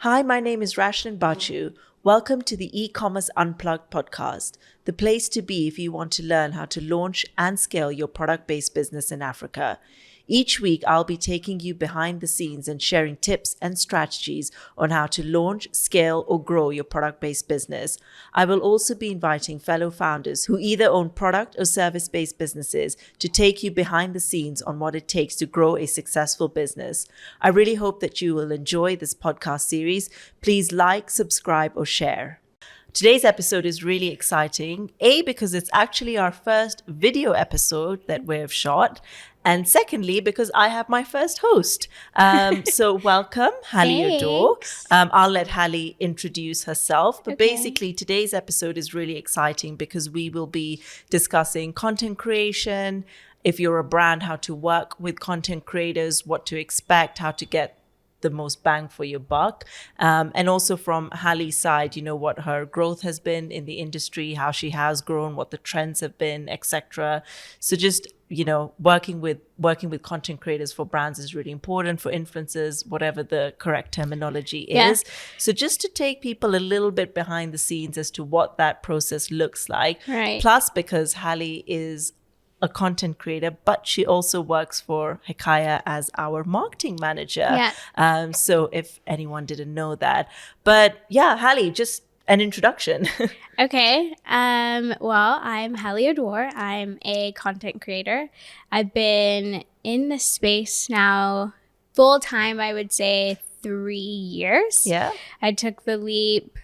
Hi, my name is Rashnin Bachu. Welcome to the eCommerce Unplugged podcast, the place to be if you want to learn how to launch and scale your product-based business in Africa. Each week, I'll be taking you behind the scenes and sharing tips and strategies on how to launch, scale, or grow your product-based business. I will also be inviting fellow founders who either own product or service-based businesses to take you behind the scenes on what it takes to grow a successful business. I really hope that you will enjoy this podcast series. Please like, subscribe, or share. Today's episode is really exciting, because it's actually our first video episode that we've shot, and secondly, because I have my first host. So welcome, Hali Oduor. I'll let Halie introduce herself, but basically today's episode is really exciting because we will be discussing content creation, if you're a brand, how to work with content creators, what to expect, how to get the most bang for your buck. And also from Halie's side, what her growth has been in the industry, how she has grown, what the trends have been, etc. So just, working with content creators for brands is really important, for influencers, whatever the correct terminology is. So just to take people a little bit behind the scenes as to what that process looks like. Right. Plus, because Halie is a content creator, but she also works for Hekaya as our marketing manager. So if anyone didn't know that. But yeah, Halie, just an introduction. Okay. Well, I'm Hali Oduor. I'm a content creator. I've been in the space now full time, I would say 3 years. Yeah. I took the leap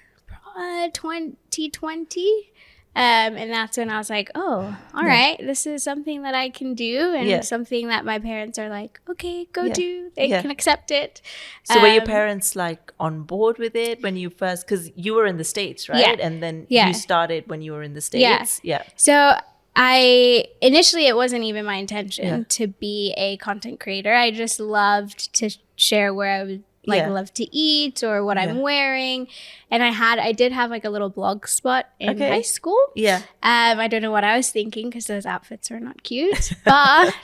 2020. And that's when I was like, oh, all right, this is something that I can do, and something that my parents are like, okay, go do. They can accept it. So were your parents like on board with it when you first, because you were in the States, right? And then you started when you were in the States. So initially it wasn't even my intention to be a content creator. I just loved to share where I was love to eat or what I'm wearing. And I did have like a little blog spot in high school. I don't know what I was thinking because those outfits are not cute, but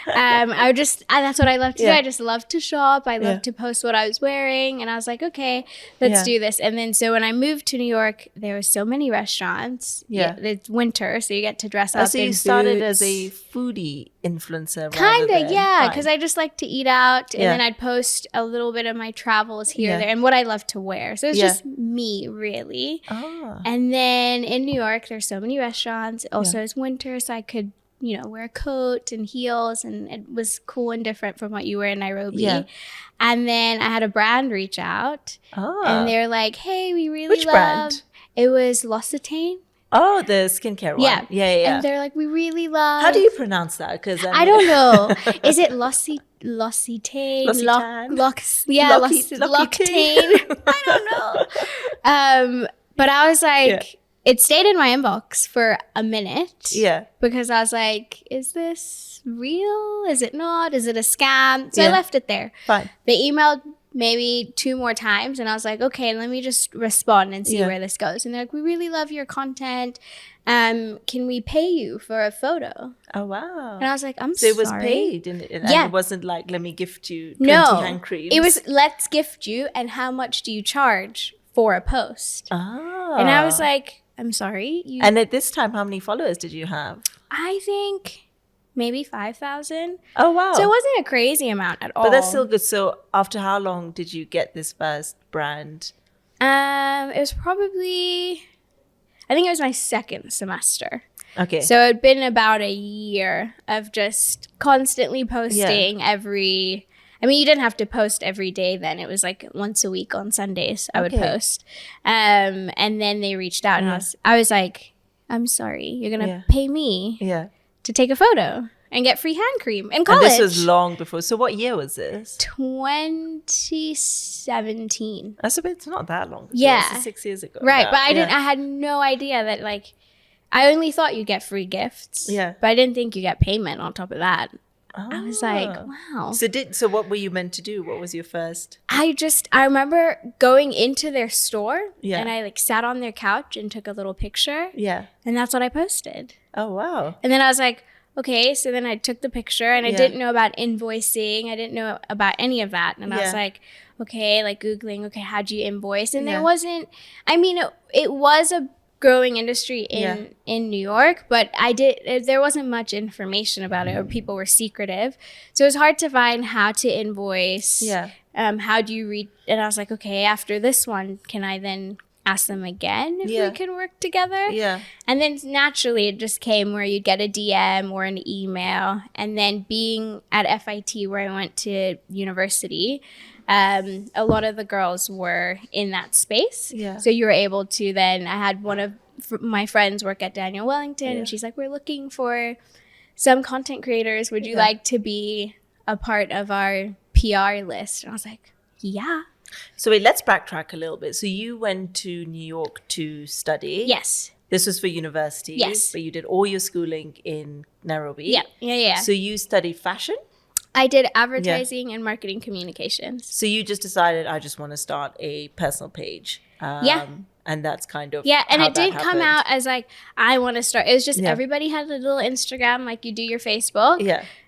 that's what I love to do. I just love to shop. I love to post what I was wearing. And I was like, okay, let's do this. And then so when I moved to New York, there were so many restaurants. It's winter, so you get to dress up. So you started as a foodie influencer. Kind of, because I just like to eat out, and then I'd post a little bit of my travels here, there, and what I love to wear. So it's just me, really. And then in New York, there's so many restaurants. Also, it's winter, so I could, wear a coat and heels, and it was cool and different from what you wear in Nairobi. And then I had a brand reach out, and they're like, "Hey, we really Which brand? It was L'Occitane. Oh, the skincare one. Yeah. And they're like, we really love. How do you pronounce that? Because I don't know. Is it L'Occitane? L'Occitane. L'Occitane. I don't know. But I was like, it stayed in my inbox for a minute. Because I was like, is this real? Is it not? Is it a scam? So I left it there. Fine. They emailed maybe 2 more times, and I was like, okay, let me just respond and see where this goes. And they're like, we really love your content. Can we pay you for a photo? Oh, wow. And I was like, I'm sorry. So it was paid, and it wasn't like, let me gift you 20 hand creams. It was, let's gift you, and how much do you charge for a post? And I was like, I'm sorry. And at this time, how many followers did you have? I think maybe 5,000. Oh, wow. So it wasn't a crazy amount at all. But that's still good. So after how long did you get this first brand? It was probably, I think it was my second semester. Okay. So it'd been about a year of just constantly posting you didn't have to post every day then. It was like once a week on Sundays I would post. And then they reached out and I was like, I'm sorry, you're going to pay me to take a photo and get free hand cream in college. And this was long before. So what year was this? 2017. That's it's not that long ago. Yeah. This is 6 years ago. Right. But I had no idea that I only thought you get free gifts. But I didn't think you get payment on top of that. I was like, wow. So what were you meant to do? What was your first? I remember going into their store and I sat on their couch and took a little picture. And that's what I posted. Oh, wow. And then I was like, okay. So then I took the picture and I didn't know about invoicing. I didn't know about any of that. And I was like, okay, like Googling, okay, how do you invoice? And there wasn't, I mean, it was a growing industry in New York, but there wasn't much information about it, or people were secretive. So it was hard to find how to invoice. How do you read? And I was like, okay, after this one, can I then ask them again if we can work together? And then naturally it just came where you'd get a DM or an email. And then being at FIT, where I went to university, a lot of the girls were in that space. So you were able to then, I had one of my friends work at Daniel Wellington, and she's like, we're looking for some content creators. Would you like to be a part of our PR list? And I was like, yeah. So wait, let's backtrack a little bit. So you went to New York to study. Yes. This was for university. Yes. But you did all your schooling in Nairobi. Yeah. So you studied fashion? I did advertising and marketing communications. So you just decided, I just want to start a personal page. And that's kind of and how it didn't that come happened. out as like, I want to start. It was just everybody had a little Instagram like you do your Facebook.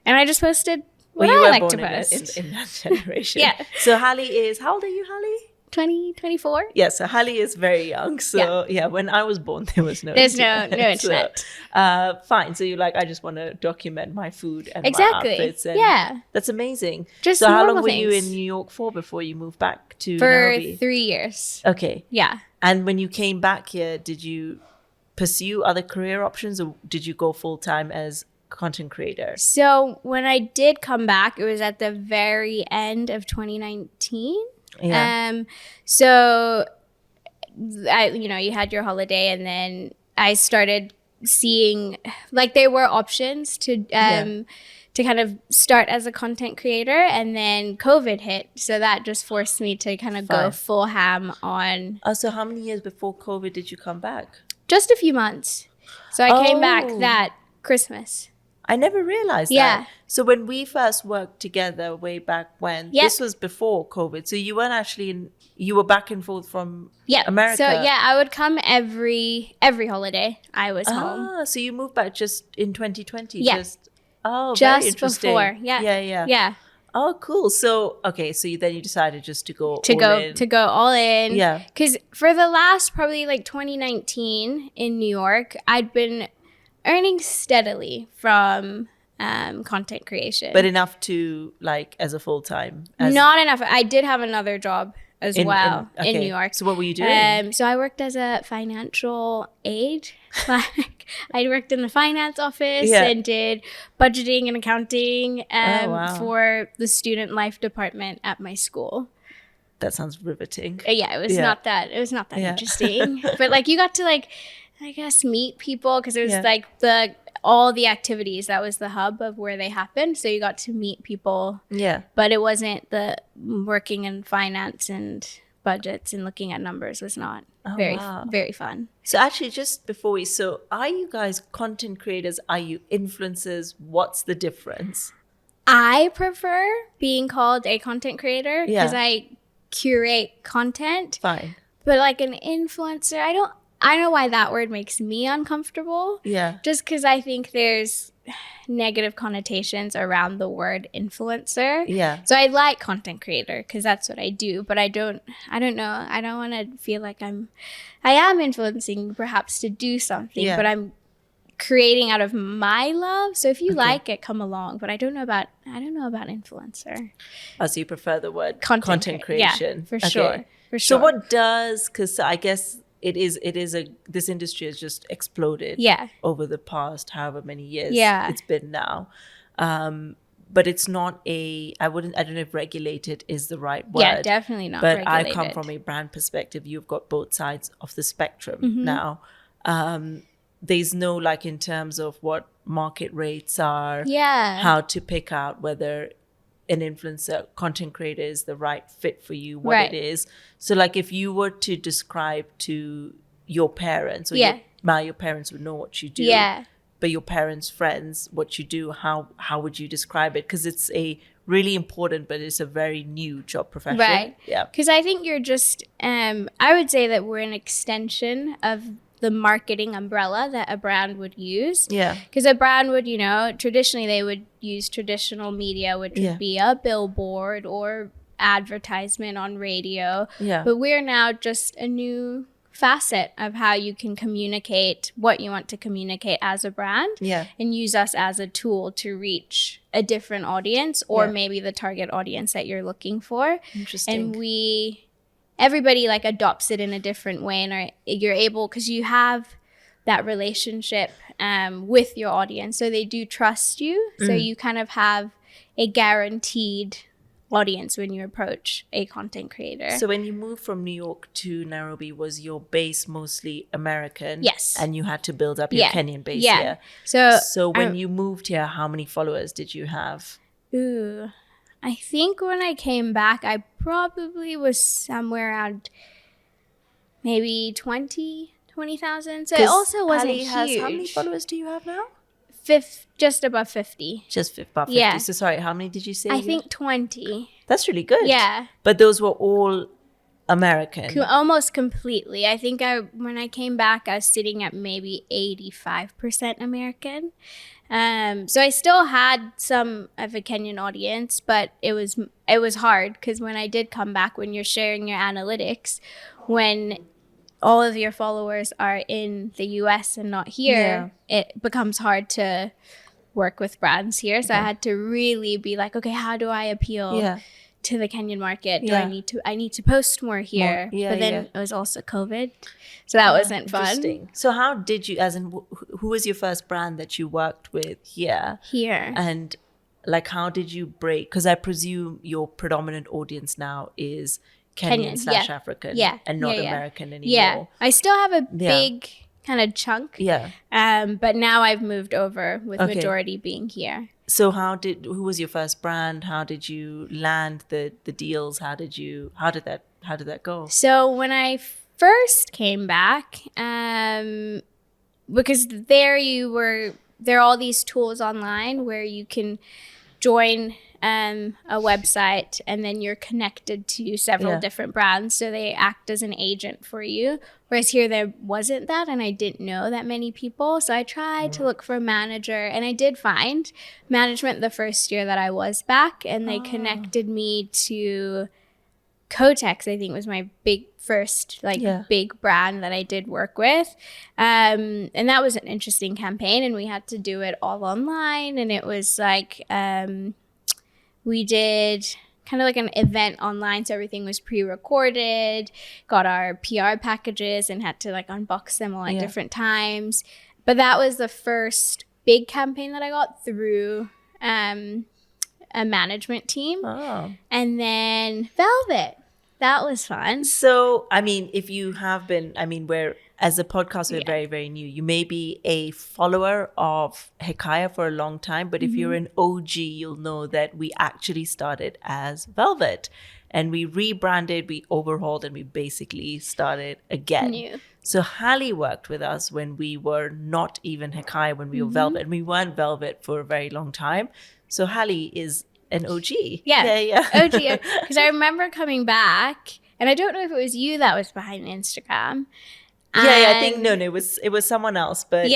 And I just posted what I like to post. In that generation. So Halie is, how old are you, Halie? 24. Yeah, so Halie is very young. So when I was born, there was no There's internet. no internet. So, fine. So you're like, I just want to document my food and my outfits. And that's amazing. Just so how long were things. you in New York for before you moved back to For Nairobi? 3 years. Okay. Yeah. And when you came back here, did you pursue other career options, or did you go full-time as content creator? So when I did come back, it was at the very end of 2019. So you had your holiday, and then I started seeing like there were options to kind of start as a content creator, and then COVID hit, so that just forced me to kind of go full ham on. So how many years before COVID did you come back? Just a few months. So I came back that Christmas. I never realized that. So when we first worked together way back when, this was before COVID. So you weren't actually you were back and forth from America. So I would come every holiday. I was home. So you moved back just in 2020? Just very interesting. Before. Yeah. Oh, cool. So, so then you decided just to go all in. Yeah. Because for the last probably like 2019 in New York, I'd been earning steadily from content creation. But enough to like as a full-time? Not enough. I did have another job as well in New York. So what were you doing? So I worked as a financial aide. Like I worked in the finance office and did budgeting and accounting for the student life department at my school. That sounds riveting. It was not that interesting. But like you got to like, I guess, meet people, because it was like all the activities, that was the hub of where they happened. So you got to meet people. Yeah. But it wasn't the working in finance and budgets and looking at numbers was not very fun. So actually, just before are you guys content creators? Are you influencers? What's the difference? I prefer being called a content creator because I curate content. Fine. But like an influencer, I don't know why that word makes me uncomfortable. Yeah. Just because I think there's negative connotations around the word influencer. Yeah. So I like content creator because that's what I do. But I don't know. I don't want to feel like I am influencing perhaps to do something, but I'm creating out of my love. So if you like it, come along. But I don't know about influencer. Oh, so you prefer the word content creation? Yeah, for sure. So what does, because I guess this industry has just exploded over the past however many years it's been now. But it's not I don't know if regulated is the right word. Yeah, definitely not regulated. But I come from a brand perspective. You've got both sides of the spectrum now. There's no like in terms of what market rates are, how to pick out whether an influencer content creator is the right fit for you, what it is. So like if you were to describe to your parents, or your parents would know what you do, but your parents' friends, what you do, how would you describe it? Because it's a really important, but it's a very new job profession. Right. Yeah. Because I think you're just, I would say that we're an extension of the marketing umbrella that a brand would use. Yeah. Because a brand would, traditionally they would use traditional media, which would be a billboard or advertisement on radio. Yeah. But we're now just a new facet of how you can communicate what you want to communicate as a brand, and use us as a tool to reach a different audience, or maybe the target audience that you're looking for. Interesting. And everybody like adopts it in a different way, and you're able, because you have that relationship with your audience, so they do trust you. So you kind of have a guaranteed audience when you approach a content creator. So when you moved from New York to Nairobi, was your base mostly American? Yes. And you had to build up your Kenyan base here. So when you moved here, how many followers did you have? I think when I came back, I probably was somewhere around maybe 20,000. So it also wasn't huge. How many followers do you have now? Just above 50. Just above 50. Yeah. So sorry, how many did you say? I think 20. That's really good. Yeah. But those were all American. Almost completely. I think when I came back, I was sitting at maybe 85% American. So I still had some of a Kenyan audience, but it was hard, because when I did come back, when you're sharing your analytics, when all of your followers are in the US and not here, it becomes hard to work with brands here. So I had to really be like, okay, how do I appeal to the Kenyan market? Do I need to post more here? But then it was also COVID, so that wasn't fun. So how did you, as in, who was your first brand that you worked with here? And like, how did you break? Because I presume your predominant audience now is Kenyan/African and not American anymore. Yeah, I still have a big kind of chunk. Yeah. But now I've moved over, with majority being here. So who was your first brand? How did you land the deals? How did that go? So when I first came back, because there are all these tools online where you can join a website, and then you're connected to several different brands, so they act as an agent for you. Whereas here there wasn't that, and I didn't know that many people, so I tried to look for a manager, and I did find management the first year that I was back, and they connected me to Kotex. I think was my first big brand that I did work with, and that was an interesting campaign, and we had to do it all online, and it was like we did kind of like an event online, so everything was pre-recorded, got our PR packages, and had to like unbox them all at different times. But that was the first big campaign that I got through a management team. And then Velvet. That was fun. So, I mean, if you have been, as a podcast, we're very, very new. You may be a follower of Hekaya for a long time, but if you're an OG, you'll know that we actually started as Velvet, and we rebranded, we overhauled, and we basically started again. New. So Halie worked with us when we were not even Hekaya, when we were Velvet, and we weren't Velvet for a very long time. So Halie is an OG. Yeah. OG. Because I remember coming back, and I don't know if it was you that was behind Instagram. I think no, it was someone else, but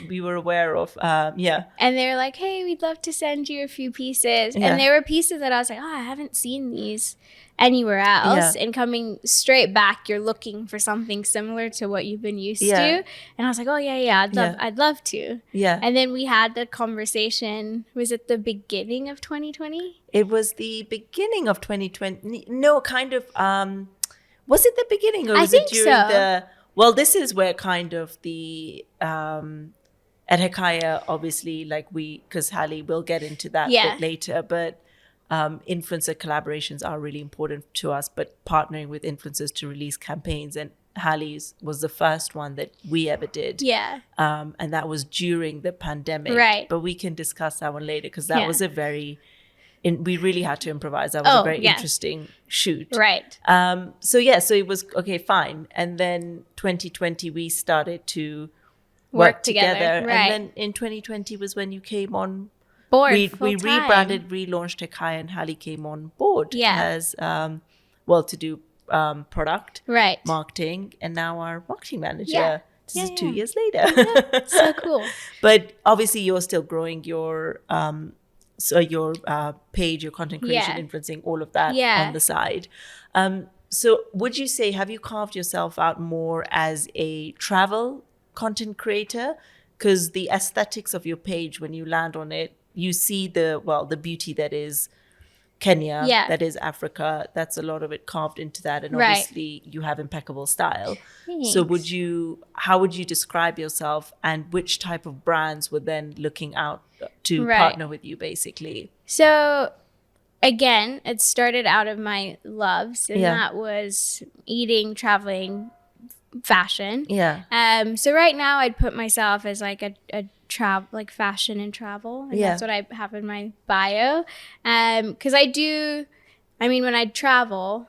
we were aware of, And they were like, hey, we'd love to send you a few pieces. And there were pieces that I was like, oh, I haven't seen these anywhere else. And coming straight back, you're looking for something similar to what you've been used to. And I was like, oh I'd love to. And then we had the conversation. Was it the beginning of 2020? It was the beginning of 2020. No, kind of. Was it the beginning, or was it during the? Well, this is where kind of the at Hekaya, obviously, because Halie, we'll get into that bit later, but influencer collaborations are really important to us, but partnering with influencers to release campaigns, and Halie's was the first one that we ever did. And that was during the pandemic. Right. But we can discuss that one later, because that was a very... we really had to improvise. That was a very interesting shoot. Right. So it was, okay, fine. And then 2020, we started to work together. Right. And then in 2020 was when you came on board. We rebranded, relaunched Hekaya, and Halie came on board as, to do product, marketing, and now our marketing manager. This is 2 years later. So cool. But obviously you're still growing your page, your content creation, influencing, all of that on the side. So would you say, have you carved yourself out more as a travel content creator? Because the aesthetics of your page, when you land on it, you see the beauty that is Kenya, that is Africa. That's a lot of it carved into that. And obviously you have impeccable style. Thanks. So how would you describe yourself, and which type of brands were then looking out to partner with you, basically? So again, it started out of my loves, and that was eating, traveling, fashion. So right now I'd put myself as like a fashion and travel, and that's what I have in my bio. Because when I travel,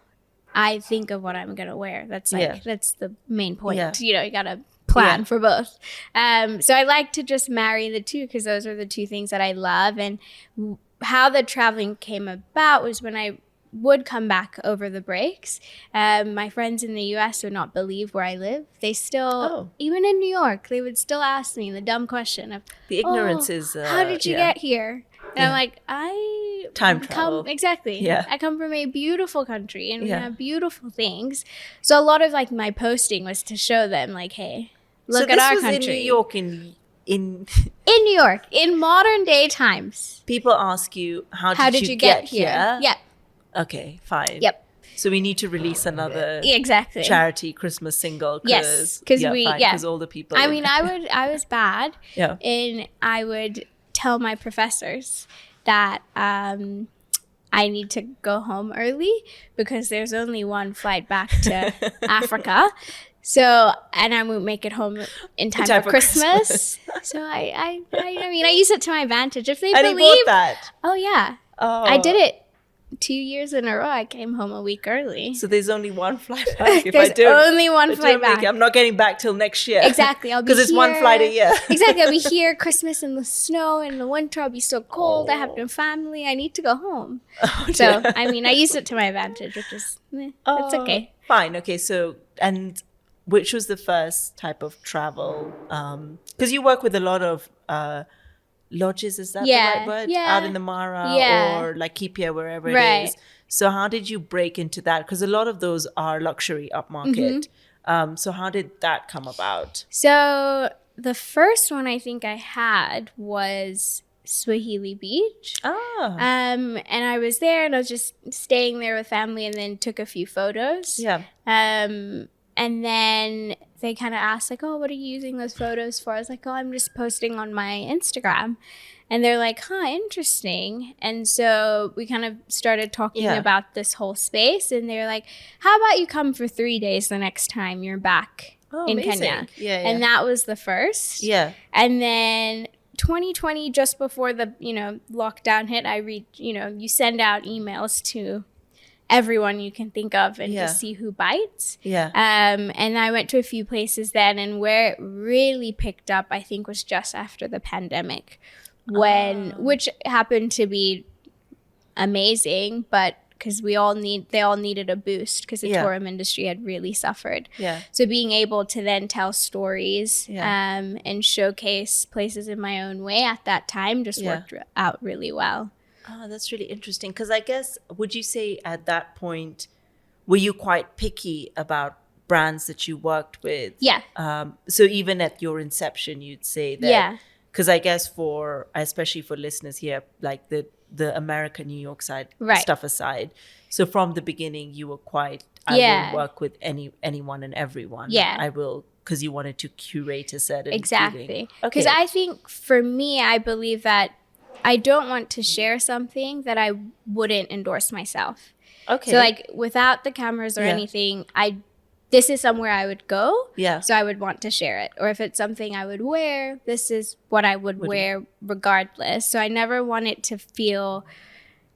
I think of what I'm gonna wear. That's that's the main point. You know, you gotta plan for both. So I like to just marry the two, because those are the two things that I love. And how the traveling came about was when I would come back over the breaks. My friends in the US would not believe where I live. They still, even in New York, they would still ask me the dumb question of, the ignorance is, how did you get here? And I'm like, time travel. Exactly. I come from a beautiful country, and we have beautiful things. So a lot of like my posting was to show them like, hey, look at our country. So this was in New York in New York, in modern day times. People ask you, how did you get here? Yeah. Okay, fine. Yep. So we need to release another charity Christmas single. Because all the people. I was bad. And I would tell my professors that I need to go home early because there's only one flight back to Africa. So, and I won't make it home in time for Christmas. So I use it to my advantage. If they believe, he bought that. Oh yeah. Oh. I did it 2 years in a row. I came home a week early. So there's only one flight back. There's only one flight back. I'm not getting back till next year. Exactly. I'll be because it's one flight a year. Exactly. I'll be here Christmas in the snow, in the winter I'll be so cold. I have no family. I need to go home. So I use it to my advantage, which is it's okay. Fine. Okay. So, and which was the first type of travel? Because you work with a lot of lodges, is that the right word? Out in the Mara or like Kipia, wherever it is. So how did you break into that? Because a lot of those are luxury upmarket. So how did that come about? So the first one I think I had was Swahili Beach. And I was there, and I was just staying there with family, and then took a few photos. And then they kind of asked, like, oh, what are you using those photos for? I was like, oh, I'm just posting on my Instagram. And they're like, huh, interesting. And so we kind of started talking about this whole space. And they're like, how about you come for 3 days the next time you're back in Kenya? And that was the first. And then 2020, just before the, lockdown hit, you send out emails to everyone you can think of and just see who bites. And I went to a few places then, and where it really picked up, I think, was just after the pandemic, which happened to be amazing, but because they all needed a boost because the tourism industry had really suffered. So being able to then tell stories and showcase places in my own way at that time just worked out really well. Oh, that's really interesting. Because I guess, would you say at that point, were you quite picky about brands that you worked with? So even at your inception, you'd say that. Because I guess especially for listeners here, like the American New York side stuff aside. So from the beginning, you were quite, I will work with anyone and everyone. I will, because you wanted to curate a certain feeling. Because I think for me, I believe that I don't want to share something that I wouldn't endorse myself. So like without the cameras or anything, this is somewhere I would go. So I would want to share it. Or if it's something I would wear, this is what I would wear regardless. So I never want it to feel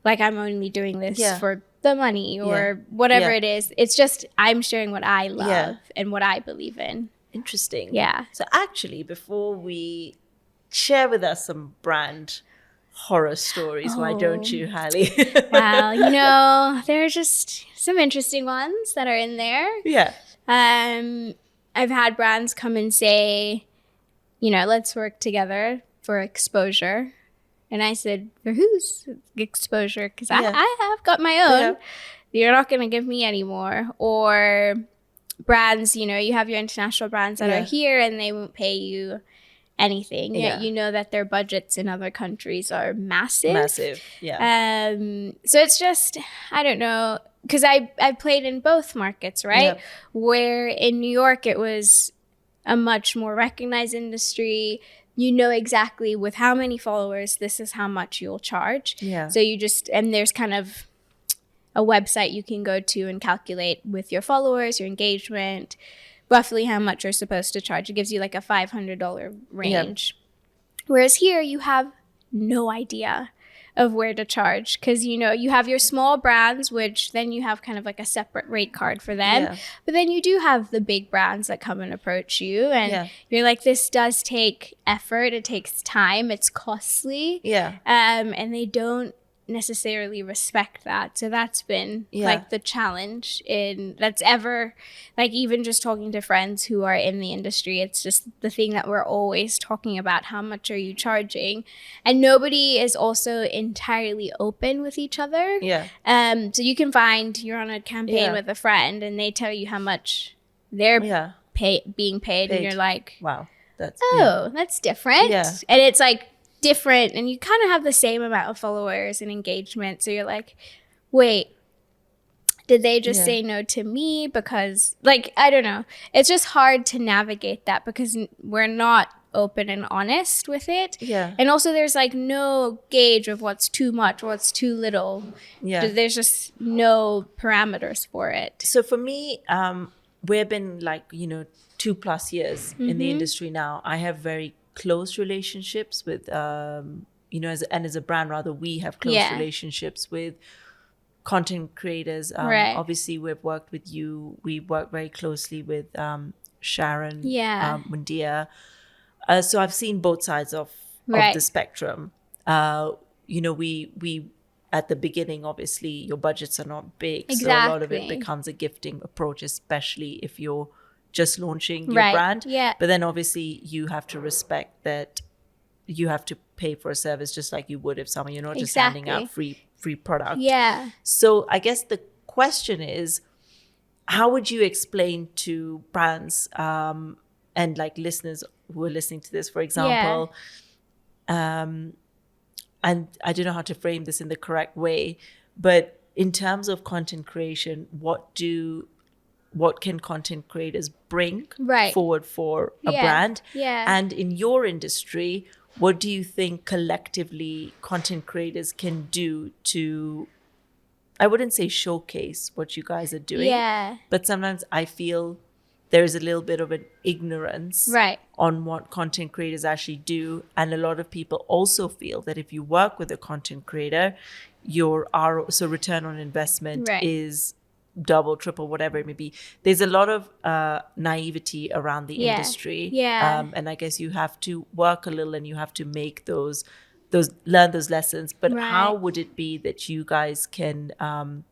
like I'm only doing this for the money or whatever it is. It's just I'm sharing what I love and what I believe in. Interesting. So actually, before we share with us some brand horror stories, why don't you, Halie? Well, there are just some interesting ones that are in there. I've had brands come and say, you know, let's work together for exposure. And I said, for whose exposure? Because I have got my own. You're not going to give me any more. Or brands, you know, you have your international brands that are here and they won't pay you anything. Yet you know that their budgets in other countries are massive. So it's just, I don't know. Because I played in both markets, right? Where in New York, it was a much more recognized industry. You know exactly with how many followers, this is how much you'll charge. So you just, and there's kind of a website you can go to and calculate with your followers, your engagement, roughly how much you're supposed to charge. It gives you like a $500 range. Whereas here, you have no idea of where to charge, because you know you have your small brands, which then you have kind of like a separate rate card for them, but then you do have the big brands that come and approach you, and you're like, this does take effort, it takes time, it's costly, and they don't necessarily respect that. So that's been like the challenge that's ever, like, even just talking to friends who are in the industry, it's just the thing that we're always talking about. How much are you charging? And nobody is also entirely open with each other. So you can find you're on a campaign with a friend and they tell you how much they're being paid, and you're like, wow, that's different. And it's like different, and you kind of have the same amount of followers and engagement, so you're like, wait, did they just say no to me? Because, like, I don't know, it's just hard to navigate that because we're not open and honest with it, and also there's like no gauge of what's too much, what's too little. There's just no parameters for it. So for me, we've been like, you know, 2+ years in the industry now. I have very close relationships with you know, as a brand rather, we have close relationships with content creators. Obviously we've worked with you, we work very closely with Sharon Mundia, so I've seen both sides of the spectrum. You know, we at the beginning, obviously your budgets are not big, so a lot of it becomes a gifting approach, especially if you're just launching your brand. But then obviously you have to respect that you have to pay for a service just like you would if someone, you're not just handing out free product. So I guess the question is, how would you explain to brands and like listeners who are listening to this, for example, and I don't know how to frame this in the correct way, but in terms of content creation, what can content creators bring forward for a brand? And in your industry, what do you think collectively content creators can do to, I wouldn't say showcase what you guys are doing, but sometimes I feel there's a little bit of an ignorance on what content creators actually do. And a lot of people also feel that if you work with a content creator, your so return on investment is double, triple, whatever it may be. There's a lot of naivety around the industry. And I guess you have to work a little and you have to make learn those lessons. But how would it be that you guys can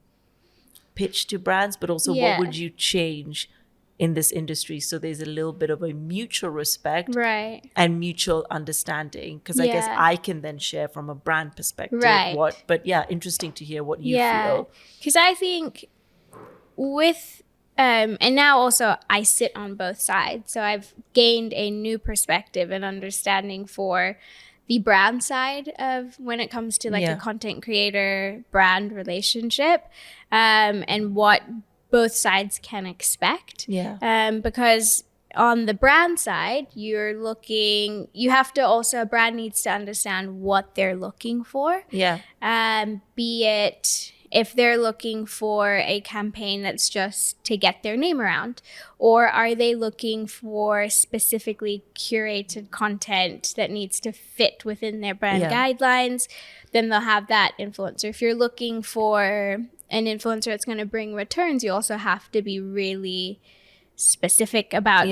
pitch to brands, but also what would you change in this industry so there's a little bit of a mutual respect and mutual understanding? Because I guess I can then share from a brand perspective but interesting to hear what you feel. Because I think with and now also I sit on both sides, so I've gained a new perspective and understanding for the brand side of when it comes to like a content creator brand relationship, and what both sides can expect. Because on the brand side, a brand needs to understand what they're looking for. Be it if they're looking for a campaign that's just to get their name around, or are they looking for specifically curated content that needs to fit within their brand guidelines, then they'll have that influencer. If you're looking for an influencer that's going to bring returns, you also have to be really specific about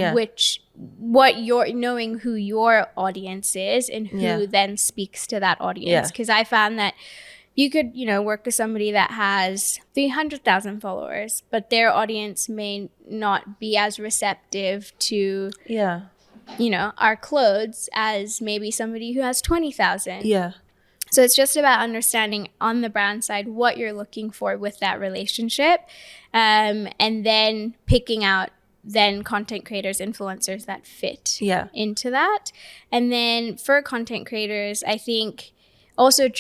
knowing who your audience is and who then speaks to that audience. Because I found that you could, work with somebody that has 300,000 followers, but their audience may not be as receptive to, our clothes as maybe somebody who has 20,000. Yeah. So it's just about understanding on the brand side what you're looking for with that relationship, and then picking out then content creators, influencers that fit into that. And then for content creators, I think also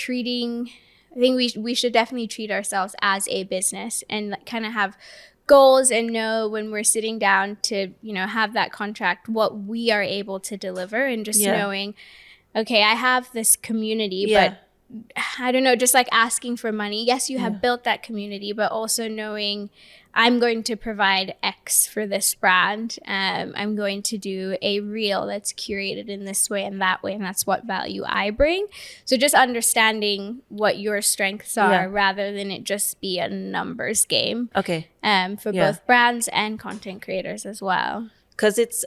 we should definitely treat ourselves as a business and kind of have goals and know when we're sitting down to, have that contract, what we are able to deliver, and just knowing, okay, I have this community, but I don't know, just like asking for money. Yes, you have built that community, but also knowing I'm going to provide X for this brand. I'm going to do a reel that's curated in this way and that way, and that's what value I bring. So just understanding what your strengths are rather than it just be a numbers game. Okay. For both brands and content creators as well. Because it's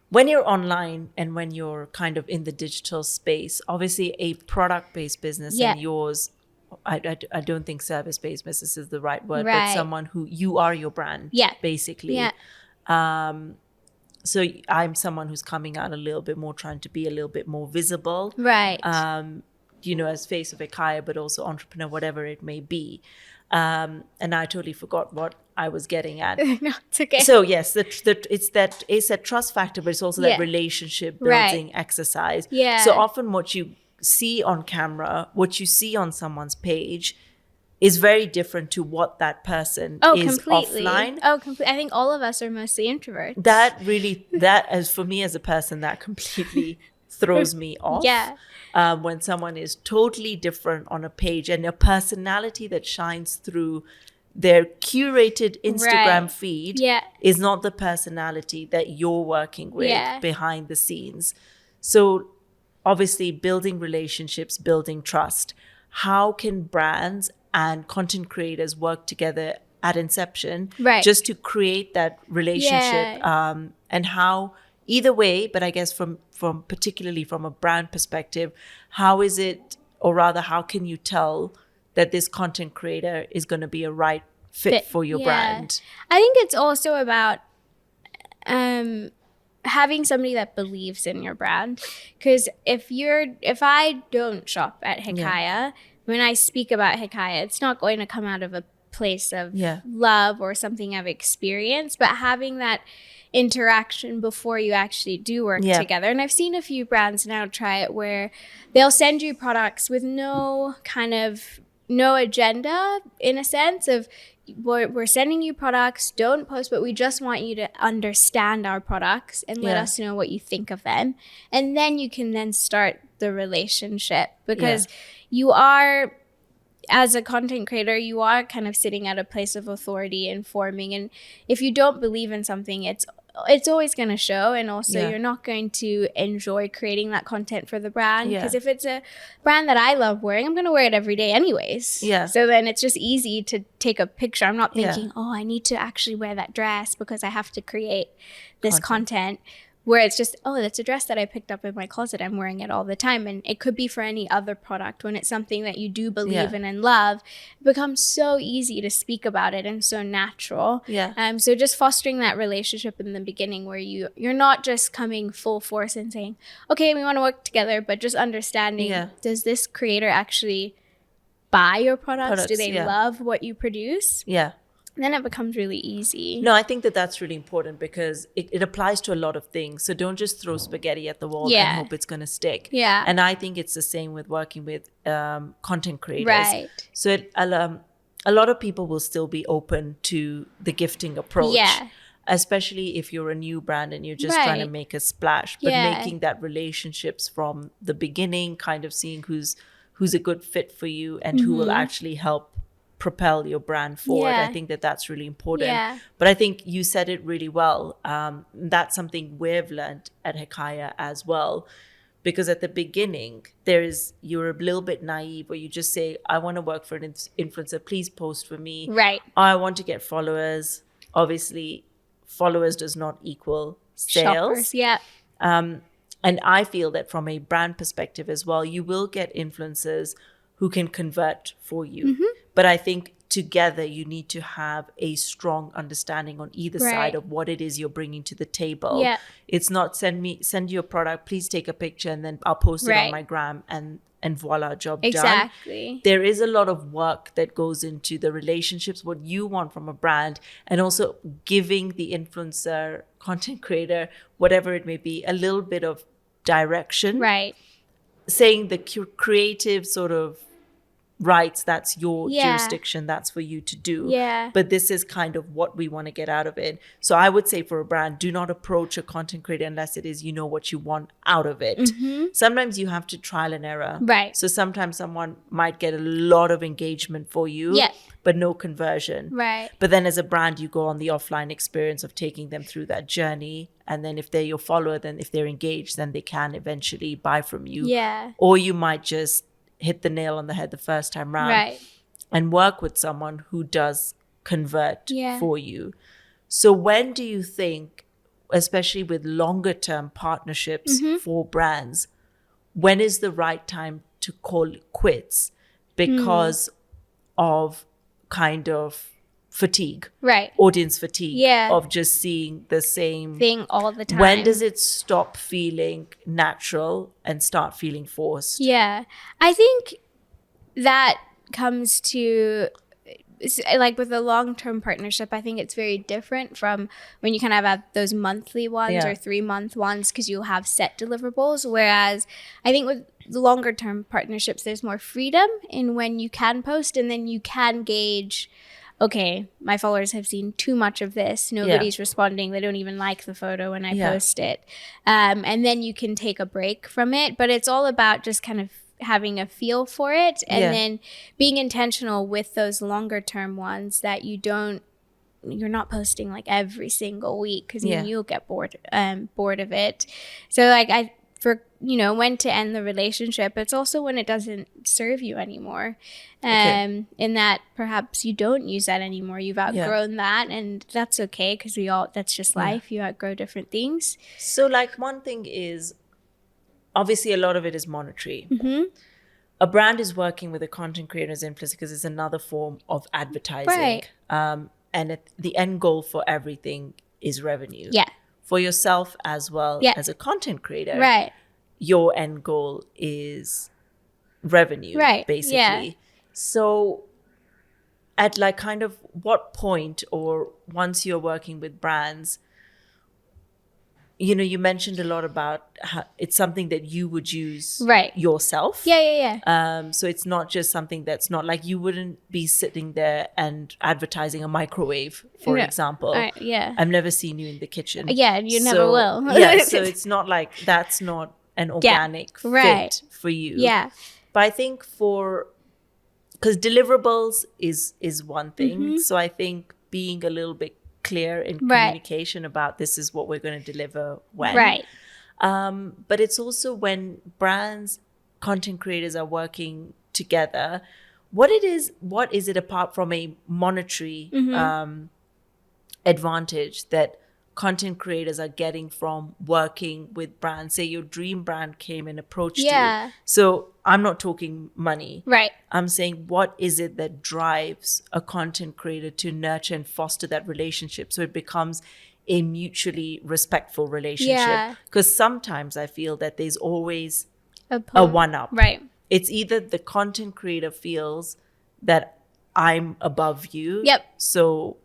when you're online and when you're kind of in the digital space, obviously a product-based business and yours, I don't think service-based business is the right word, but someone who you are your brand, basically. Yeah. So I'm someone who's coming out a little bit more, trying to be a little bit more visible. Right. As face of Ekaya, but also entrepreneur, whatever it may be. And I totally forgot what I was getting at. No, it's okay. So yes, it's that trust factor, but it's also that relationship building exercise. Yeah. So often what you see on camera, what you see on someone's page is very different to what that person is offline. Oh, completely. I think all of us are mostly introverts. That as for me as a person, that completely throws me off. Yeah. When someone is totally different on a page and a personality that shines through their curated Instagram feed is not the personality that you're working with behind the scenes. So obviously building relationships, building trust. How can brands and content creators work together at inception just to create that relationship? And how, either way, but I guess from particularly from a brand perspective, how is it, or rather how can you tell that this content creator is going to be a right fit for your brand? I think it's also about having somebody that believes in your brand. Because if I don't shop at Hikaya, when I speak about Hikaya, it's not going to come out of a place of love or something I've experienced, but having that interaction before you actually do work together. And I've seen a few brands now try it where they'll send you products with no agenda, in a sense of, we're sending you products, don't post, but we just want you to understand our products and let us know what you think of them. And then you can then start the relationship, because you are, as a content creator, you are kind of sitting at a place of authority, informing. And if you don't believe in something, it's always going to show. And also you're not going to enjoy creating that content for the brand, because if it's a brand that I love wearing, I'm going to wear it every day anyways. So then it's just easy to take a picture. I'm not thinking, I need to actually wear that dress because I have to create this content. Where it's just, that's a dress that I picked up in my closet. I'm wearing it all the time. And it could be for any other product. When it's something that you do believe in and love, it becomes so easy to speak about it and so natural. So just fostering that relationship in the beginning, where you're not just coming full force and saying, okay, we want to work together, but just understanding, does this creator actually buy your products? Do they love what you produce? Then it becomes really easy. No, I think that's really important, because it applies to a lot of things. So don't just throw spaghetti at the wall and hope it's going to stick. And I think it's the same with working with content creators. So a lot of people will still be open to the gifting approach. Especially if you're a new brand and you're just trying to make a splash. But making that relationships from the beginning, kind of seeing who's a good fit for you and who will actually help propel your brand forward. I think that's really important. But I think you said it really well. That's something we've learned at Hikaya as well, because at the beginning you're a little bit naive, where you just say, I want to work for an influencer, please post for me. I want to get followers. Obviously followers does not equal sales. Shoppers, and I feel that from a brand perspective as well, you will get influencers who can convert for you. But I think together you need to have a strong understanding on either side of what it is you're bringing to the table. Yeah. It's not send you a product, please take a picture and then I'll post it on my gram and voila, job done. Exactly. There is a lot of work that goes into the relationships, what you want from a brand, and also giving the influencer, content creator, whatever it may be, a little bit of direction. Right. Saying the creative sort of rights, that's your jurisdiction, that's for you to do. Yeah. But this is kind of what we want to get out of it. So I would say for a brand, do not approach a content creator unless it is you know what you want out of it. Sometimes you have to trial and error. Right. So sometimes someone might get a lot of engagement for you, but no conversion. Right. But then as a brand, you go on the offline experience of taking them through that journey. And then if they're your follower, then if they're engaged, then they can eventually buy from you. Yeah. Or you might just hit the nail on the head the first time round and work with someone who does convert for you. So when do you think, especially with longer term partnerships for brands, when is the right time to call it quits because of kind of fatigue, audience fatigue of just seeing the same thing all the time? When does it stop feeling natural and start feeling forced? Yeah, I think that comes to, like, with a long-term partnership, I think it's very different from when you kind of have those monthly ones or 3-month ones, because you have set deliverables. Whereas I think with the longer-term partnerships, there's more freedom in when you can post, and then you can gauge, okay, my followers have seen too much of this. Nobody's responding. They don't even like the photo when I post it. And then you can take a break from it. But it's all about just kind of having a feel for it, and then being intentional with those longer term ones, that you're not posting like every single week, because then you'll get bored of it. So like for when to end the relationship, it's also when it doesn't serve you anymore, in that perhaps you don't use that anymore, you've outgrown that, and that's okay, because that's just life. You outgrow different things. So like one thing is, obviously a lot of it is monetary. A brand is working with a content creator as influencer because it's another form of advertising, and the end goal for everything is revenue. For yourself as well as a content creator, your end goal is revenue, basically. So at like kind of what point, or once you're working with brands, you mentioned a lot about how it's something that you would use yourself. So it's not just something that's not like, you wouldn't be sitting there and advertising a microwave, for example. I've never seen you in the kitchen. You never will. So it's not like, that's not an organic fit for you. But I think because deliverables is one thing. So I think being a little bit clear in communication about this is what we're going to deliver when. But it's also when brands, content creators are working together, what is it apart from a monetary advantage that content creators are getting from working with brands? Say your dream brand came and approached you. So I'm not talking money. I'm saying, what is it that drives a content creator to nurture and foster that relationship so it becomes a mutually respectful relationship? Because sometimes I feel that there's always a one-up. It's either the content creator feels that I'm above you, so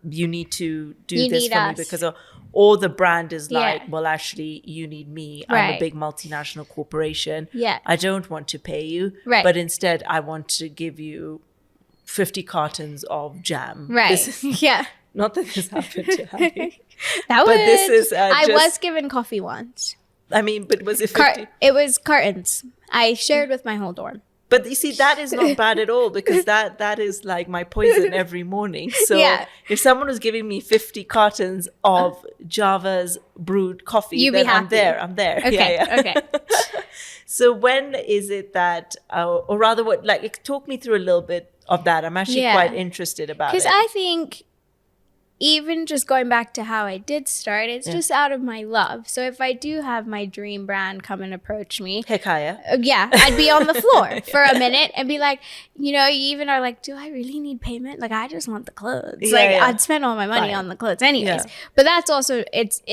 you need to do this for me because or the brand is like, well, actually, you need me. I'm a big multinational corporation. I don't want to pay you, but instead I want to give you 50 cartons of jam. Not that this happened to Halie. This is I was given coffee once. I mean, but was it 50? It was cartons. I shared with my whole dorm. But you see, that is not bad at all, because that is like my poison every morning. So if someone was giving me 50 cartons of Java's brewed coffee, you'd then be happy. I'm there. Okay. So when is it that, or rather what, like, talk me through a little bit of that. I'm actually quite interested about it. Because I think even just going back to how I did start, it's just out of my love. So if I do have my dream brand come and approach me, I'd be on the floor for a minute and be like, you even are like, do I really need payment? Like, I just want the clothes. I'd spend all my money on the clothes anyways. But that's also,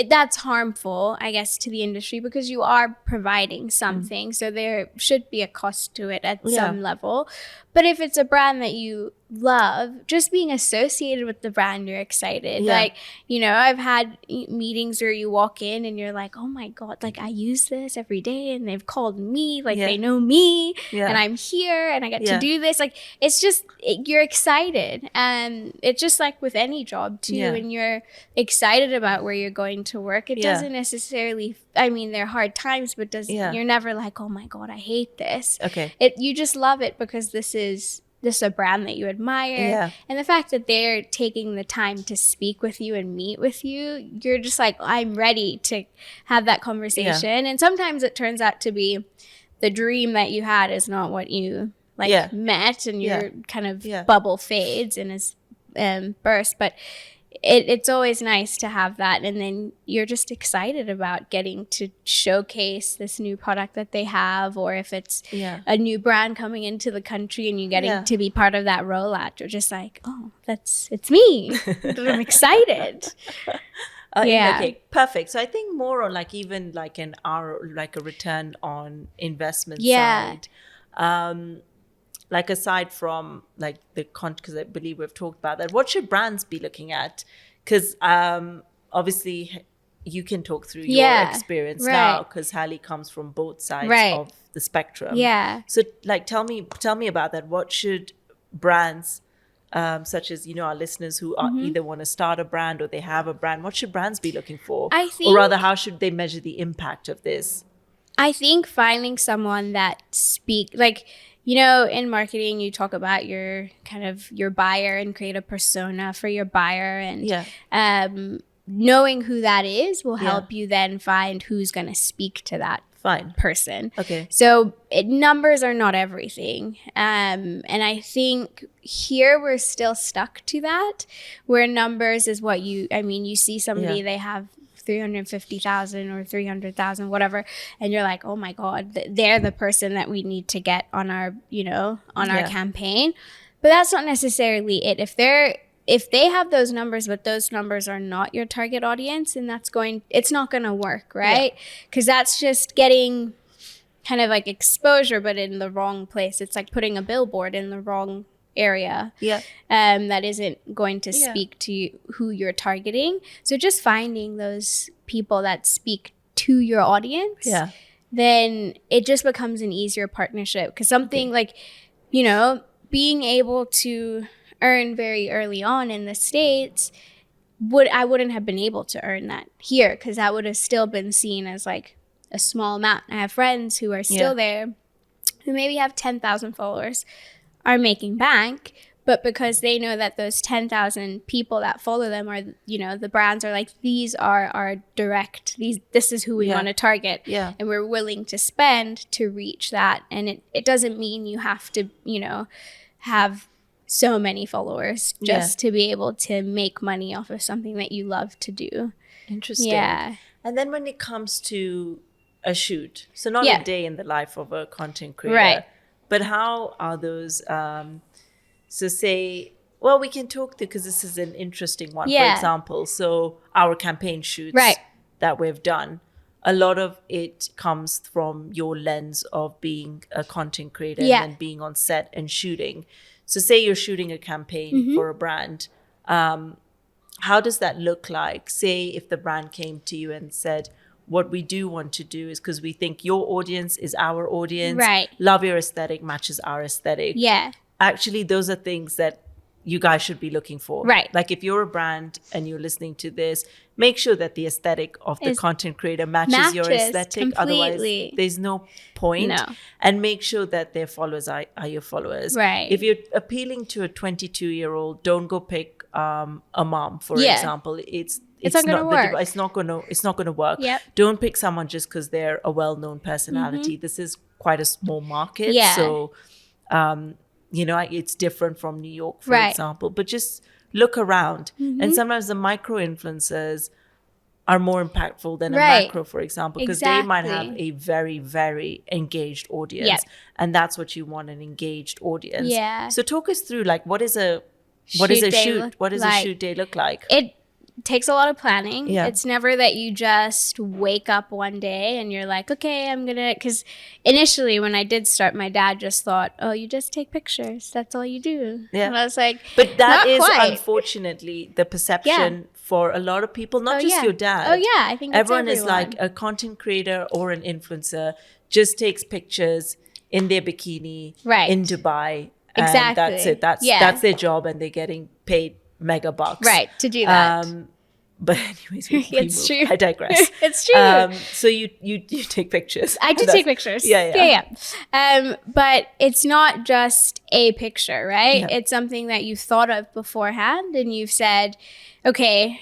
that's harmful, I guess, to the industry, because you are providing something. So there should be a cost to it at some level. But if it's a brand that you love, just being associated with the brand, you're excited. Like, I've had meetings where you walk in and you're like, oh my God, like I use this every day and they've called me, like they know me and I'm here and I get to do this. Like, it's just, you're excited. And it's just like with any job too, when you're excited about where you're going to work, it doesn't necessarily, I mean, there are hard times, but you're never like, oh my God, I hate this. You just love it because this is a brand that you admire. And the fact that they're taking the time to speak with you and meet with you, you're just like, I'm ready to have that conversation. And sometimes it turns out to be the dream that you had is not what you met, and your kind of bubble fades and is burst. But it's always nice to have that, and then you're just excited about getting to showcase this new product that they have, or if it's a new brand coming into the country and you getting to be part of that rollout, you're just like, oh, it's me. I'm excited. Okay, perfect. So I think more on like even like a return on investment side. Like aside from like the because I believe we've talked about that, what should brands be looking at? Because obviously you can talk through your experience now, because Halie comes from both sides of the spectrum. So like tell me about that. What should brands such as our listeners who are either want to start a brand or they have a brand, what should brands be looking for? Or rather, how should they measure the impact of this? I think finding someone that in marketing, you talk about your buyer and create a persona for your buyer. And knowing who that is will help you then find who's going to speak to that person. Okay. So numbers are not everything. And I think here we're still stuck to that, where numbers is what you see somebody, they have 350,000 or 300,000, whatever, and you're like, oh my God, they're the person that we need to get on our our campaign. But that's not necessarily it. If they have those numbers, but those numbers are not your target audience, and it's not going to work, right? Because that's just getting kind of like exposure, but in the wrong place. It's like putting a billboard in the wrong area that isn't going to speak to who you're targeting. So just finding those people that speak to your audience, then it just becomes an easier partnership. Because something like being able to earn very early on in the States, I wouldn't have been able to earn that here, because that would have still been seen as like a small amount. I have friends who are still there who maybe have 10,000 followers, are making bank, but because they know that those 10,000 people that follow them are, the brands are like, these are our direct, this is who we want to target. And we're willing to spend to reach that. And it doesn't mean you have to, have so many followers just to be able to make money off of something that you love to do. Interesting. Yeah. And then when it comes to a shoot, so not a day in the life of a content creator, but how are those, so say, well, we can talk because this is an interesting one, for example. So our campaign shoots that we've done, a lot of it comes from your lens of being a content creator and then being on set and shooting. So say you're shooting a campaign for a brand. How does that look like? Say if the brand came to you and said, what we do want to do is, because we think your audience is our audience. Love your aesthetic, matches our aesthetic. Actually, those are things that you guys should be looking for. Like if you're a brand and you're listening to this, make sure that the aesthetic of the content creator matches your aesthetic. Completely. Otherwise, there's no point. And make sure that their followers are your followers. If you're appealing to a 22-year-old, don't go pick a mom, for example. It's not going to work. It's not going to work. Don't pick someone just because they're a well-known personality. This is quite a small market. So, it's different from New York, for example. But just look around. And sometimes the micro influencers are more impactful than a macro, for example, because they might have a very, very engaged audience. And that's what you want, an engaged audience. So talk us through, like, what does a shoot day look like? It takes a lot of planning. It's never that you just wake up one day and you're like, okay, I'm gonna, because initially when I did start, my dad just thought, oh, you just take pictures, that's all you do. And I was like, but that is unfortunately the perception for a lot of people, not just your dad. I think everyone is like, a content creator or an influencer just takes pictures in their bikini in Dubai, and that's it. That's their job, and they're getting paid mega bucks to do that. But anyways, it's true. I digress. It's true. So you take pictures. I do take pictures. But it's not just a picture, right? It's something that you've thought of beforehand, and you've said, okay,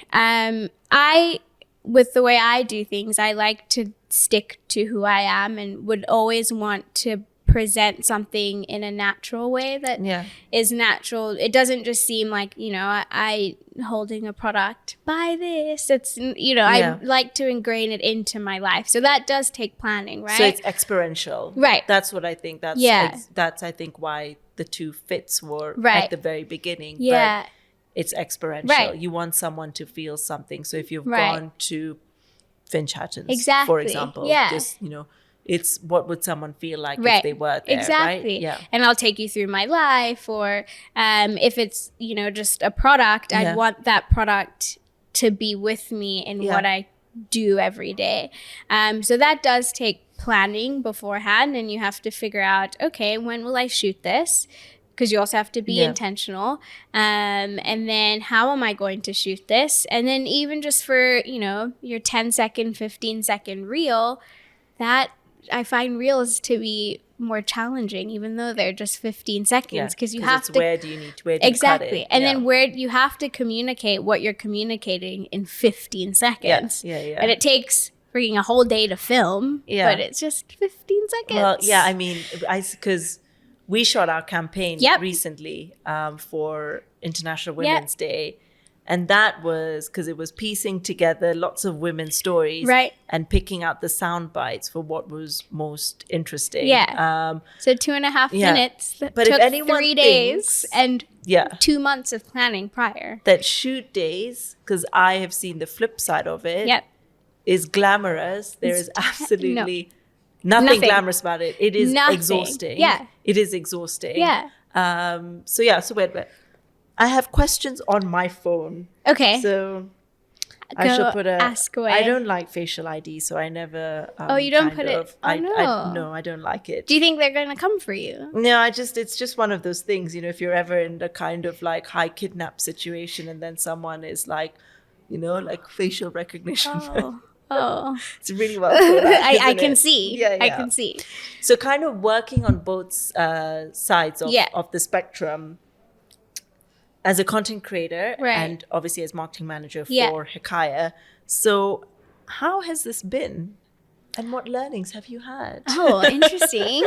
with the way I do things, I like to stick to who I am, and would always want to present something in a natural way that is natural. It doesn't just seem like, I holding a product, buy this. It's, I like to ingrain it into my life. So that does take planning, right? So it's experiential. Right. That's what I think. That's I think why the two fits were at the very beginning. But it's experiential. You want someone to feel something. So if you've gone to Finch Hattons, for example, just, it's what would someone feel like if they were there, right? And I'll take you through my life, or if it's, just a product, I'd want that product to be with me in what I do every day. So that does take planning beforehand, and you have to figure out, okay, when will I shoot this? Because you also have to be intentional. And then how am I going to shoot this? And then even just for, your 10-second, 15-second reel, that I find reels to be more challenging, even though they're just 15 seconds, because you have to. Where do you cut it? And then where you have to communicate what you're communicating in 15 seconds. And it takes freaking a whole day to film, but it's just 15 seconds. Well, I mean, because we shot our campaign recently for International Women's Day. And that was because it was piecing together lots of women's stories and picking out the sound bites for what was most interesting. So 2.5 minutes. That but took if anyone 3 days and 2 months of planning prior. That shoot days, because I have seen the flip side of it, is glamorous. There is absolutely nothing glamorous about it. It is exhausting. It is exhausting. So wait. I have questions on my phone. Okay. So I should put ask away. I don't like facial ID, so I never. You don't put it? No, I don't like it. Do you think they're going to come for you? No, it's just one of those things, if you're ever in a kind of like high kidnap situation and then someone is like, like facial recognition. It's really well put out, I can see. I can see. So kind of working on both sides of the spectrum. As a content creator and obviously as marketing manager for Hikaya. So how has this been? And what learnings have you had? Oh, interesting.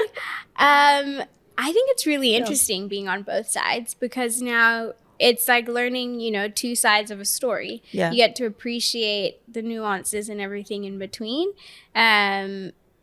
I think it's really interesting being on both sides, because now it's like learning, two sides of a story. You get to appreciate the nuances and everything in between.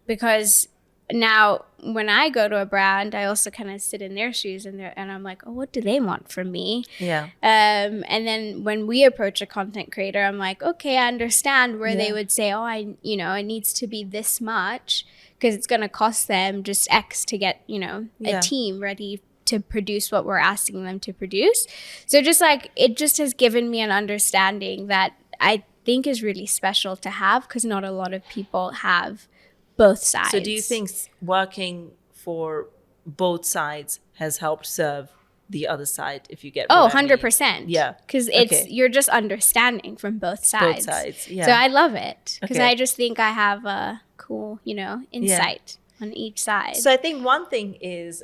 Because now when I go to a brand, I also kind of sit in their shoes and I'm like, oh, what do they want from me? And then when we approach a content creator, I'm like, okay, I understand where they would say, oh, it needs to be this much, because it's going to cost them just X to get, a team ready to produce what we're asking them to produce. So just like, it just has given me an understanding that I think is really special to have, because not a lot of people have both sides. So do you think working for both sides has helped serve the other side, if you get what 100%. Yeah. Because you're just understanding from both sides. So I love it, because I just think I have a cool, insight on each side. So I think one thing is,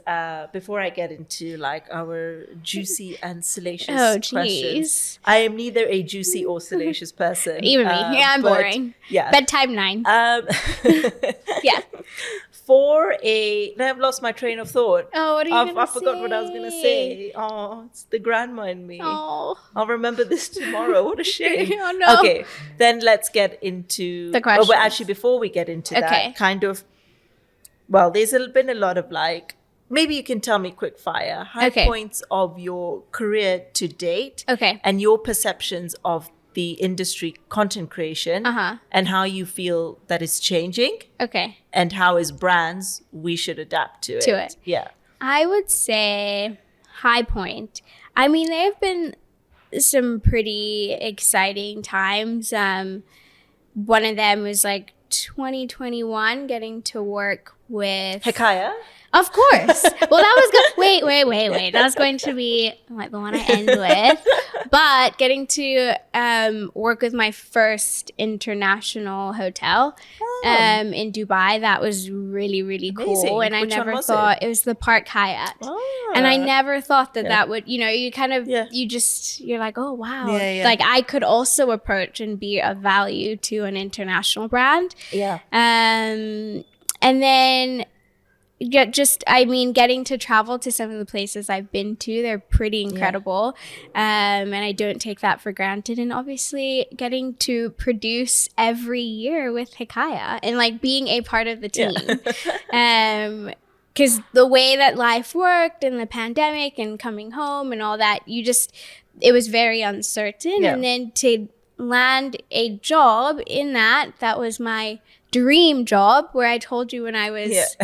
before I get into like our juicy and salacious questions, I am neither a juicy or salacious person. Even me. I'm boring. Bedtime 9. now I've lost my train of thought. Oh, what are you going to say? I forgot what I was going to say. Oh, it's the grandma in me. Oh. I'll remember this tomorrow. What a shame. Oh, no. Okay, then let's get into the questions. Well, actually, before we get into that, kind of, well, there's been a lot of like, maybe you can tell me quick fire, high points of your career to date. Okay. And your perceptions of the industry content creation and how you feel that is changing. Okay. And how as brands we should adapt to it. Yeah. I would say high point. I mean, there have been some pretty exciting times. One of them was like 2021, getting to work with Hikaya. Of course. Well, that was good. Wait. That was going to be like the one I end with. But getting to work with my first international hotel in Dubai, that was really, really cool. And I never thought it was the Park Hyatt. And I never thought that would, you kind of, you're like, oh, wow. Like I could also approach and be of value to an international brand. Yeah. And then getting to travel to some of the places I've been to, they're pretty incredible. And I don't take that for granted. And obviously getting to produce every year with Hikaya and like being a part of the team. Because the way that life worked and the pandemic and coming home and all that, it was very uncertain. And then to land a job in that was my dream job, where I told you when I was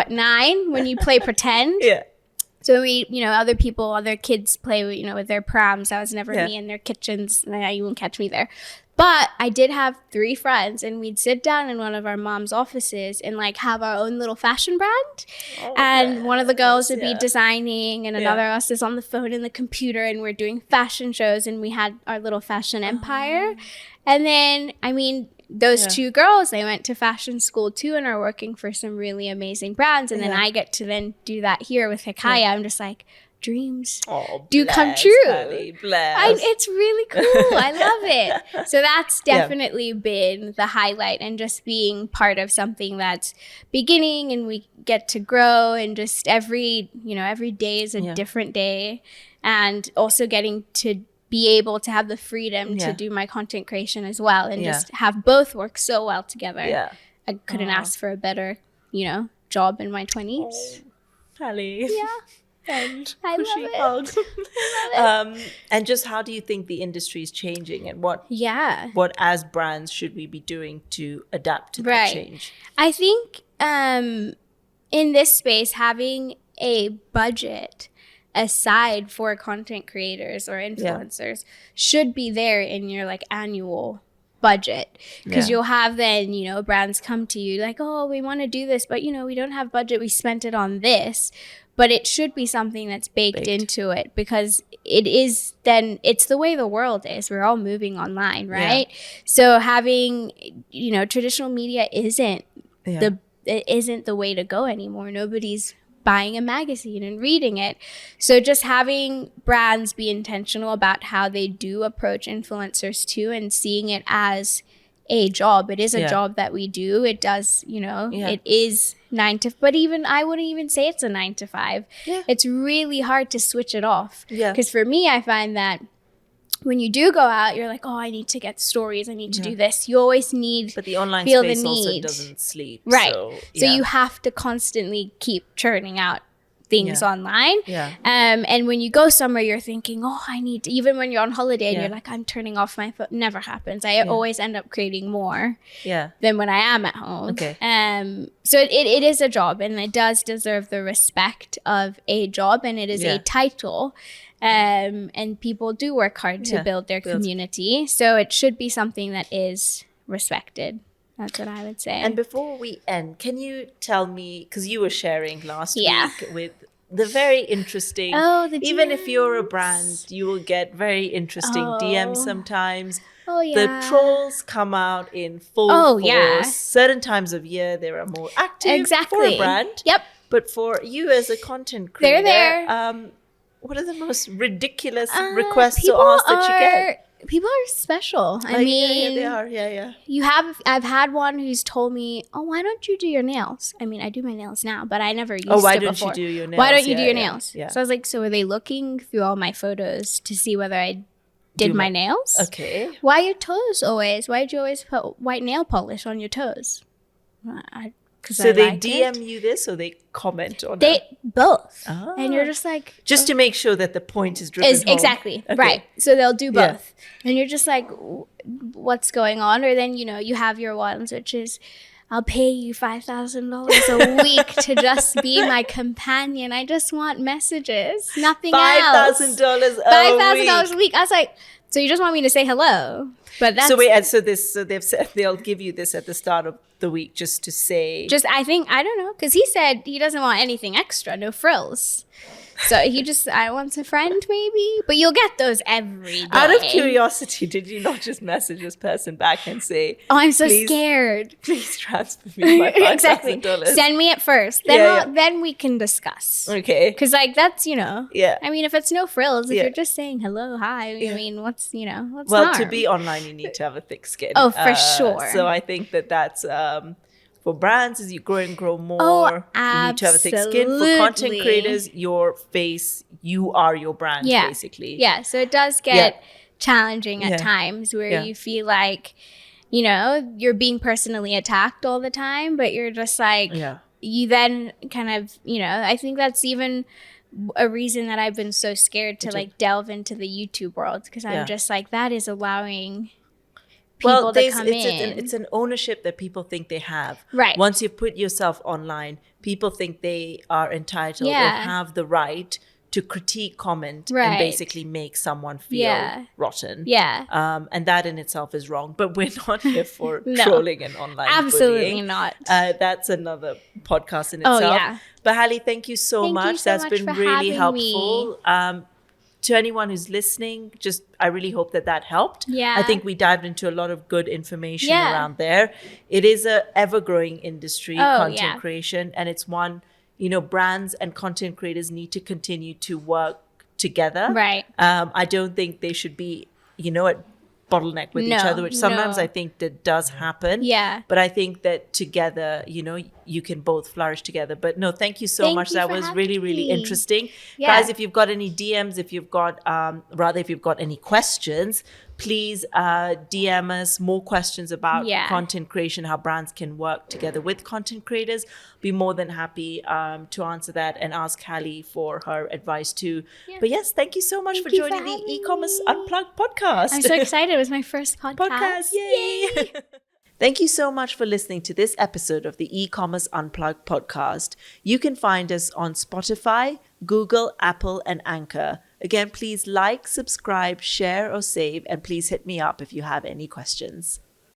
9, when you play pretend. So other kids play with their prams. That was never me in their kitchens. You won't catch me there. But I did have 3 friends, and we'd sit down in one of our mom's offices and like have our own little fashion brand. And one of the girls would be designing, and another of us is on the phone and the computer, and we're doing fashion shows, and we had our little fashion empire. And then, those 2 girls, they went to fashion school too and are working for some really amazing brands. And then I get to then do that here with Hikaya. I'm just like, dreams do come true. Hali, it's really cool. I love it. So that's definitely been the highlight, and just being part of something that's beginning and we get to grow, and just every day is a different day, and also getting to be able to have the freedom to do my content creation as well, and just have both work so well together. I couldn't ask for a better, job in my 20s. Hali. Yeah. And I love it. And just how do you think the industry is changing, and what as brands should we be doing to adapt to that change? I think in this space, having a budget aside for content creators or influencers should be there in your like annual budget, because you'll have then brands come to you like, oh, we want to do this, but we don't have budget, we spent it on this. But it should be something that's baked into it, because it's the way the world is. We're all moving online, right? So having traditional media isn't the way to go anymore. Nobody's buying a magazine and reading it. So just having brands be intentional about how they do approach influencers too, and seeing it as a job. It is a job that we do. It does, it is 9 to, but even I wouldn't even say it's a 9 to 5. It's really hard to switch it off. Because for me, I find that when you do go out, you're like, oh, I need to get stories. I need to do this. You always need, but the online feel space the also need. Doesn't sleep. Right. So you have to constantly keep churning out things online. And when you go somewhere, you're thinking, oh, I need to, even when you're on holiday and you're like, I'm turning off my phone. Never happens. I always end up creating more than when I am at home. So it is a job, and it does deserve the respect of a job, and it is a title. And people do work hard to build their community. So it should be something that is respected. That's what I would say. And before we end, can you tell me, because you were sharing last week with the very interesting, even if you're a brand, you will get very interesting DMs sometimes. The trolls come out in full force. Certain times of year, they are more active for a brand. But for you as a content creator, they're there. What are the most ridiculous requests to ask that you get? people are special. I mean, they are. Yeah. I've had one who's told me, oh, why don't you do your nails? I mean, I do my nails now, but I never used to why before. don't you do your nails? Why don't you do your nails? Yeah. So I was like, so are they looking through all my photos to see whether I did my nails? Okay. Why your toes always? Why did you always put white nail polish on your toes? So they DM you this, or they comment on it? Both. And you're just like... Just to make sure that the point is driven home. Exactly. Okay. Right. So they'll do both. And you're just like, what's going on? Or then, you have your ones, which is, I'll pay you $5,000 a week to just be my companion. I just want messages. Nothing else. $5,000 a week. $5,000 a week. I was like, so you just want me to say hello? But that's... So wait, and so they've said they'll give you this at the start of the week just to say... I don't know, because he said he doesn't want anything extra, no frills. So I want a friend maybe, but you'll get those every day. Out of curiosity, did you not just message this person back and say, oh, I'm so scared. Please transfer me my $5,000. Exactly. Send me it first. Then we can discuss. Okay. Because that's, Yeah. I mean, if it's no frills, if you're just saying hello, hi, I mean, what's Well, harm? to be online, you need to have a thick skin. Oh, for sure. So I think that's... for brands, as you grow and grow more, you need to have a thick skin. For content creators, your face, you are your brand, basically. Yeah, so it does get challenging at times where you feel like, you're being personally attacked all the time, but you're just like, you then kind of, I think that's even a reason that I've been so scared to like delve into the YouTube world, because I'm just like, that is allowing... it's an ownership that people think they have. Right. Once you put yourself online, people think they are entitled or have the right to critique, comment, and basically make someone feel rotten. Yeah. And that in itself is wrong. But we're not here for trolling and online Absolutely bullying. Not. That's another podcast in itself. Oh, yeah. But Halie, thank you so much. That's been really helpful. To anyone who's listening, I really hope that helped. Yeah. I think we dived into a lot of good information around there. It is a ever-growing industry, content creation, and it's one, brands and content creators need to continue to work together. Right. I don't think they should be, at bottleneck with each other, which sometimes I think that does happen. Yeah. But I think that together, you can both flourish together. But no, thank you so much. That was really, really interesting. Yeah. Guys, if you've got any DMs, if you've got any questions, please DM us more questions about content creation, how brands can work together with content creators. Be more than happy to answer that and ask Halie for her advice too. Yeah. But yes, thank you so much for joining the eCommerce Unplugged podcast. I'm so excited. It was my first podcast. Yay! Thank you so much for listening to this episode of the eCommerce Unplugged podcast. You can find us on Spotify, Google, Apple, and Anchor. Again, please like, subscribe, share, or save, and please hit me up if you have any questions.